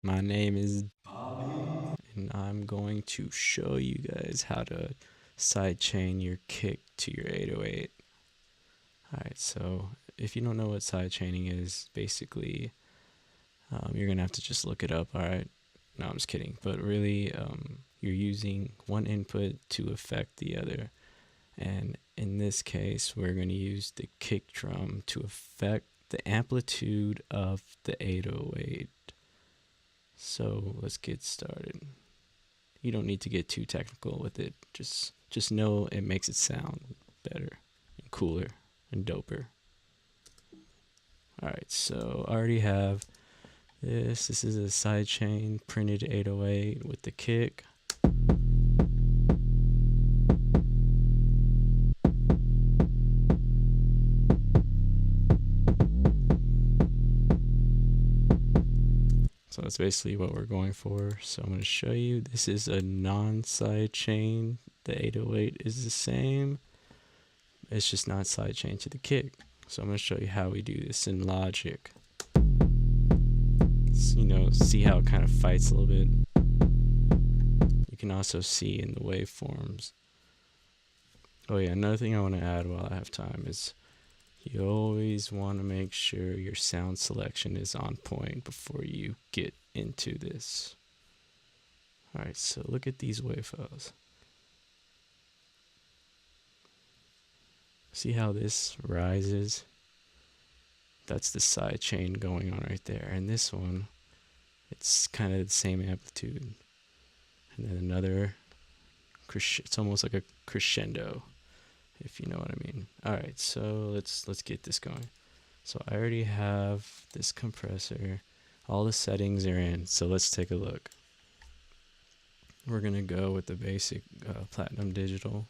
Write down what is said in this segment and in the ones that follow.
My name is and I'm going to show you guys how to sidechain your kick to your 808. Alright, so if you don't know what sidechaining is, basically you're gonna have to just look it up. Alright, no, I'm just kidding, but really you're using one input to affect the other, and in this case we're going to use the kick drum to affect the amplitude of the 808. So let's get started. You don't need to get too technical with it. Just know it makes it sound better and cooler and doper. Alright, so I already have this. This is a sidechain printed 808 with the kick. So that's basically what we're going for. So I'm going to show you. This is a non-sidechain. The 808 is the same. It's just not sidechain to the kick. So I'm going to show you how we do this in Logic. See how it kind of fights a little bit. You can also see in the waveforms. Oh yeah, another thing I want to add while I have time is you always want to make sure your sound selection is on point before you get into this. Alright, so look at these wave files. See how this rises? That's the side chain going on right there. And this one, it's kind of the same amplitude. And then another, it's almost like a crescendo, if you know what I mean. Alright, so let's get this going. So I already have this compressor. All the settings are in, so let's take a look. We're gonna go with the basic Platinum Digital.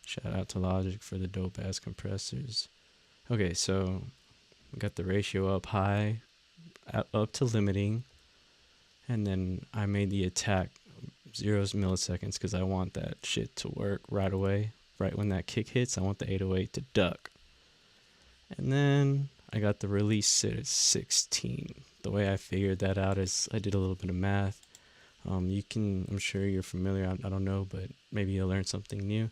Shout out to Logic for the dope ass compressors. Okay, so we got the ratio up high, up to limiting, and then I made the attack 0 milliseconds because I want that shit to work right away. Right when that kick hits, I want the 808 to duck. And then I got the release set at 16. The way I figured that out is I did a little bit of math. I'm sure you're familiar, I don't know, but maybe you'll learn something new.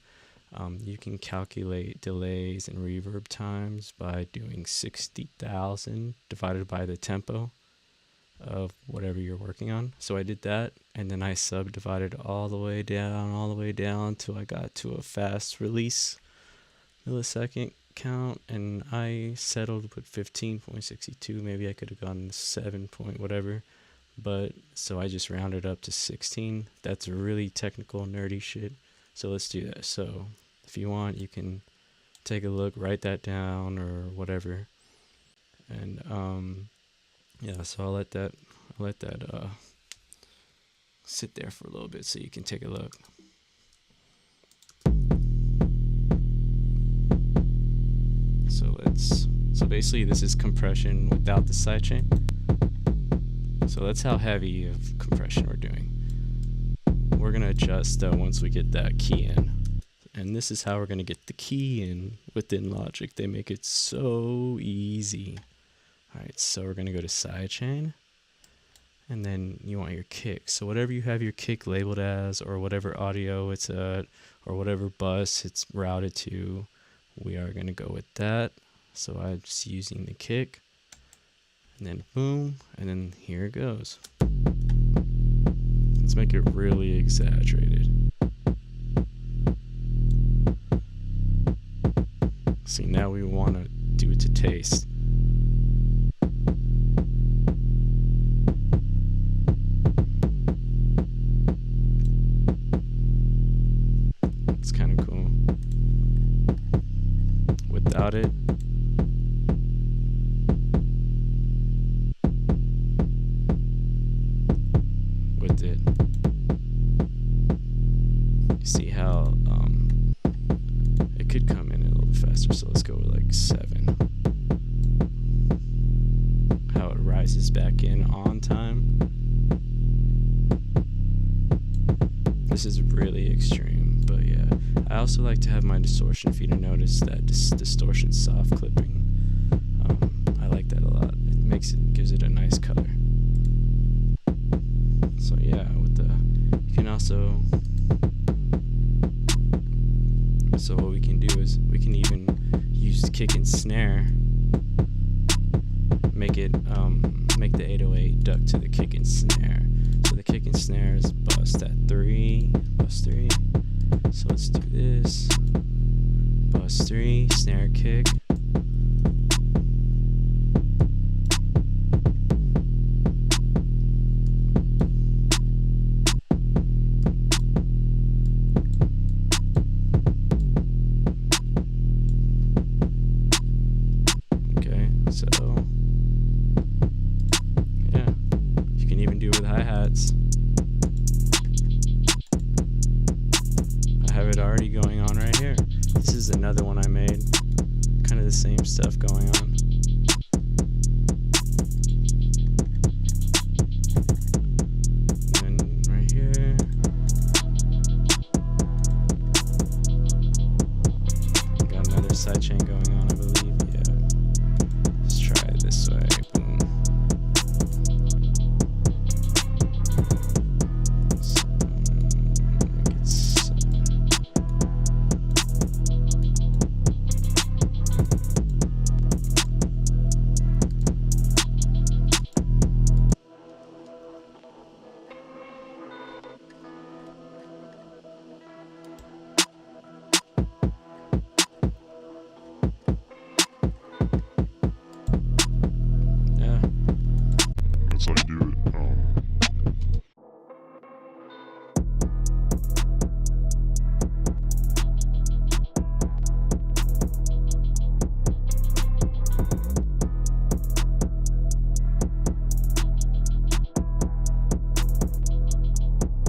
You can calculate delays and reverb times by doing 60,000 divided by the tempo of whatever you're working on. So I did that, and then I subdivided all the way down till I got to a fast release millisecond count, and I settled with 15.62. Maybe I could have gone 7 point whatever, but so I just rounded up to 16. That's really technical nerdy shit. So let's do that. So if you want, you can take a look, write that down or whatever. And yeah, so I'll let that sit there for a little bit so you can take a look. So basically this is compression without the sidechain. So that's how heavy of compression we're doing. We're gonna adjust once we get that key in. And this is how we're gonna get the key in within Logic. They make it so easy. Alright, so we're gonna go to sidechain, and then you want your kick. So whatever you have your kick labeled as, or whatever audio it's at, or whatever bus it's routed to, we are gonna go with that. So I'm just using the kick, and then boom, and then here it goes. Let's make it really exaggerated. See, now we want to do it to taste. It's kind of cool. Without it, with it, you see how it could come in a little bit faster. So let's go with like 7. How it rises back in on time. This is really extreme, but yeah. I also like to have my distortion feeder. Notice that distortion soft clipping. I like that a lot. Gives it a nice color. So yeah, with the you can also, so what we can do is we can even use kick and snare, make the 808 duck to the kick and snare. So the kick and snare is bust at 3, bust 3. So let's do this. Bust 3, snare kick. Okay, so yeah, you can even do it with hi-hats. I have it already going on right here. This is another one I made. Kind of the same stuff going on.